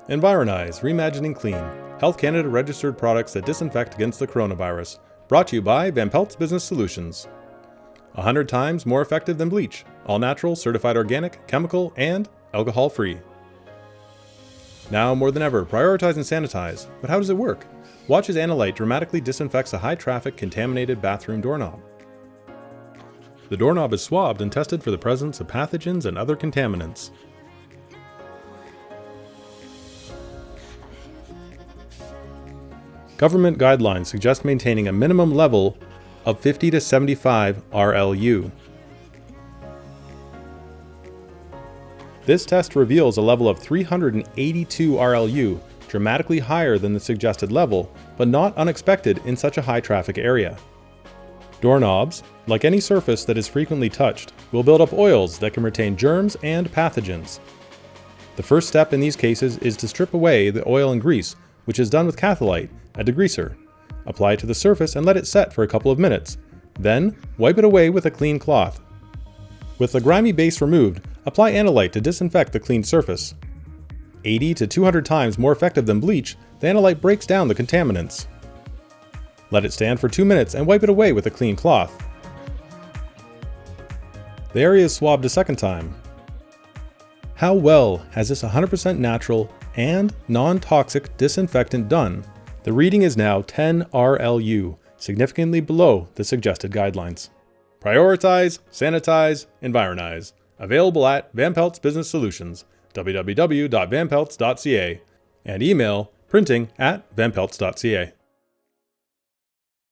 Environize, reimagining clean. Health Canada registered products that disinfect against the coronavirus. Brought to you by Van Pelt's Business Solutions. 100 times more effective than bleach. All natural, certified organic, chemical, and alcohol-free. Now more than ever, prioritize and sanitize. But how does it work? Watch as Anolyte dramatically disinfects a high-traffic, contaminated bathroom doorknob. The doorknob is swabbed and tested for the presence of pathogens and other contaminants. Government guidelines suggest maintaining a minimum level of 50 to 75 RLU. This test reveals a level of 382 RLU, dramatically higher than the suggested level, but not unexpected in such a high-traffic area. Doorknobs, like any surface that is frequently touched, will build up oils that can retain germs and pathogens. The first step in these cases is to strip away the oil and grease, which is done with Catholyte, a degreaser. Apply it to the surface and let it set for a couple of minutes. Then, wipe it away with a clean cloth. With the grimy base removed, apply Anolyte to disinfect the cleaned surface. 80 to 200 times more effective than bleach, the Anolyte breaks down the contaminants. Let it stand for 2 minutes and wipe it away with a clean cloth. The area is swabbed a second time. How well has this 100% natural and non-toxic disinfectant done? The reading is now 10 RLU, significantly below the suggested guidelines. Prioritize, sanitize, environize. Available at Van Pelt's Business Solutions, www.vanpelts.ca, and email printing@vanpelts.ca.